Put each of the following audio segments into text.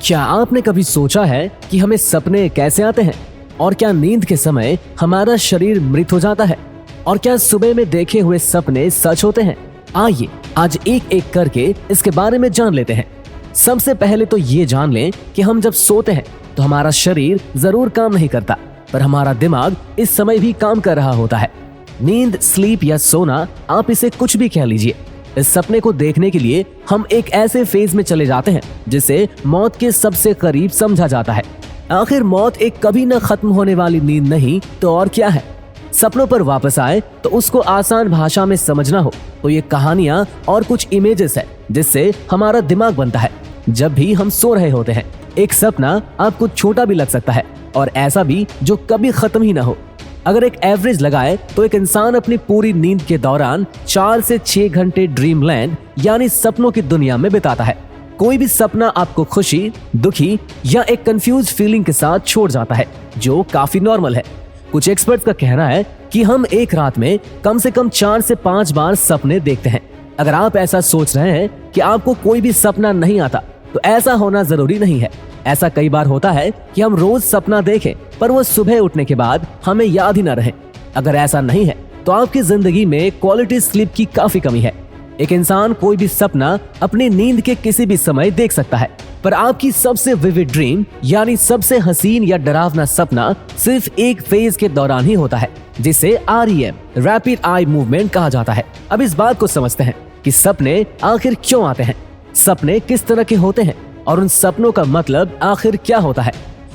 क्या आपने कभी सोचा है कि हमें सपने कैसे आते हैं? और क्या नींद के समय हमारा शरीर मृत हो जाता है? और क्या सुबह में देखे हुए सपने सच होते हैं? आइए आज एक एक करके इसके बारे में जान लेते हैं। सबसे पहले तो ये जान लें कि हम जब सोते हैं तो हमारा शरीर जरूर काम नहीं करता, पर हमारा दिमाग इस समय भी काम कर रहा होता है। नींद, स्लीप या सोना, आप इसे कुछ भी कह लीजिए, इस सपने को देखने के लिए हम एक ऐसे फेज में चले जाते हैं जिसे मौत के सबसे करीब समझा जाता है। आखिर मौत एक कभी न खत्म होने वाली नींद नहीं तो और क्या है? सपनों पर वापस आए तो उसको आसान भाषा में समझना हो तो ये कहानियां और कुछ इमेजेस है जिससे हमारा दिमाग बनता है। जब भी हम सो रहे होते हैं, एक सपना आपको छोटा भी लग सकता है और ऐसा भी जो कभी खत्म ही ना हो। अगर एक एवरेज लगाए तो एक इंसान अपनी पूरी नींद के दौरान 4 से 6 घंटे ड्रीमलैंड यानी सपनों की दुनिया में बिताता है। कोई भी सपना आपको खुशी, दुखी या एक कंफ्यूज फीलिंग के साथ छोड़ जाता है, जो काफी नॉर्मल है। कुछ एक्सपर्ट्स का कहना है कि हम एक रात में कम से कम 4 से 5 बार सपने देखते हैं। अगर आप ऐसा सोच रहे हैं कि आपको कोई भी सपना नहीं आता, तो ऐसा होना जरूरी नहीं है। ऐसा कई बार होता है कि हम रोज सपना देखें पर वो सुबह उठने के बाद हमें याद ही न रहे। अगर ऐसा नहीं है तो आपकी जिंदगी में क्वालिटी स्लीप की काफी कमी है। एक इंसान कोई भी सपना अपनी नींद के किसी भी समय देख सकता है, पर आपकी सबसे विविड ड्रीम यानी सबसे हसीन या डरावना सपना सिर्फ एक फेज के दौरान ही होता है, जिसे REM, रैपिड आई मूवमेंट कहा जाता है। अब इस बात को समझते हैं कि सपने आखिर क्यों आते हैं, सपने किस तरह के होते हैं और उन सपनों का मतलब आखिर क्या होता है।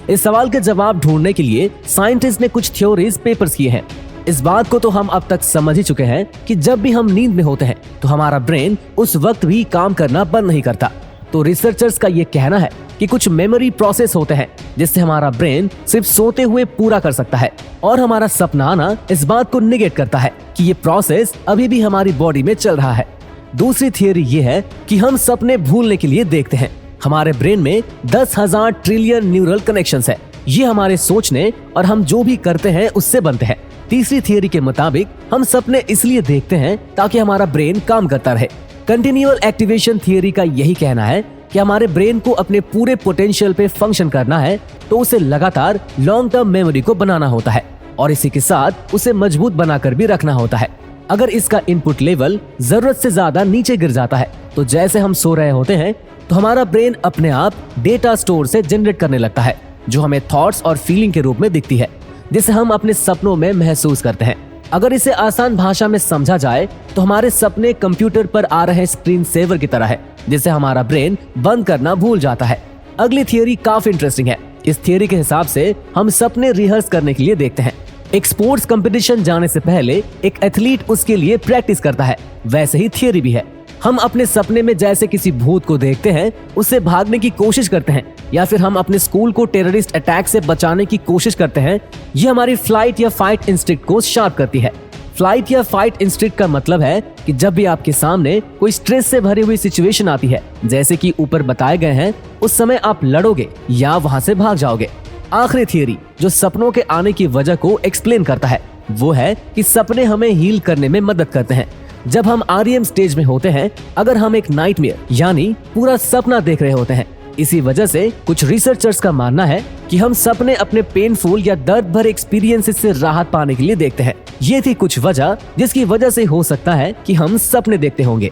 इस सवाल के जवाब ढूंढने के लिए साइंटिस्ट ने कुछ थ्योरीज पेपर्स किए हैं। इस बात को तो हम अब तक समझ ही चुके हैं कि जब भी हम नींद में होते हैं तो हमारा ब्रेन उस वक्त भी काम करना बंद नहीं करता। तो रिसर्चर्स का ये कहना है कि कुछ मेमोरी प्रोसेस होते हैं जिससे हमारा ब्रेन सिर्फ सोते हुए पूरा कर सकता है, और हमारा सपना आना इस बात को निगेट करता है कि ये प्रोसेस अभी भी हमारी बॉडी में चल रहा है। दूसरी थियरी ये है कि हम सपने भूलने के लिए देखते हैं। हमारे ब्रेन में 10,000 ट्रिलियन न्यूरल कनेक्शंस है। ये हमारे सोचने और हम जो भी करते हैं उससे बनते हैं। तीसरी थियरी के मुताबिक हम सपने इसलिए देखते हैं ताकि हमारा ब्रेन काम करता रहे। कंटिन्यूअल एक्टिवेशन थियरी का यही कहना है कि हमारे ब्रेन को अपने पूरे पोटेंशियल पे फंक्शन करना है तो उसे लगातार लॉन्ग टर्म मेमोरी को बनाना होता है और इसी के साथ उसे मजबूत बनाकर भी रखना होता है। अगर इसका इनपुट लेवल जरूरत से ज्यादा नीचे गिर जाता है तो जैसे हम सो रहे होते हैं तो हमारा ब्रेन अपने आप डेटा स्टोर से जनरेट करने लगता है, जो हमें थॉट्स और फीलिंग के रूप में दिखती है, जिसे हम अपने सपनों में महसूस करते हैं। अगर इसे आसान भाषा में समझा जाए तो हमारे सपने कंप्यूटर पर आ रहे स्क्रीन सेवर की तरह है, जिसे हमारा ब्रेन बंद करना भूल जाता है। अगली थियरी काफी इंटरेस्टिंग है। इस थियरी के हिसाब से हम सपने रिहर्स करने के लिए देखते हैं। एक स्पोर्ट्स कंपटीशन जाने से पहले एक एथलीट उसके लिए प्रैक्टिस करता है, वैसे ही थियरी भी है। हम अपने सपने में जैसे किसी भूत को देखते हैं, उससे भागने की कोशिश करते हैं, या फिर हम अपने स्कूल को टेररिस्ट अटैक से बचाने की कोशिश करते हैं। ये हमारी फ्लाइट या फाइट इंस्टिंक्ट को शार्प करती है। फ्लाइट या फाइट इंस्टिंक्ट का मतलब है कि जब भी आपके सामने कोई स्ट्रेस से भरी हुई सिचुएशन आती है, जैसे कि ऊपर बताए गए हैं, उस समय आप लड़ोगे या वहां से भाग जाओगे। आखिरी थियरी जो सपनों के आने की वजह को एक्सप्लेन करता है वो है कि सपने हमें हील करने में मदद करते हैं। जब हम REM स्टेज में होते हैं, अगर हम एक नाइटमेयर यानी पूरा सपना देख रहे होते हैं, इसी वजह से कुछ रिसर्चर्स का मानना है कि हम सपने अपने पेनफुल या दर्द भरे एक्सपीरियंसेस से राहत पाने के लिए देखते हैं। ये थी कुछ वजह जिसकी वजह से हो सकता है कि हम सपने देखते होंगे।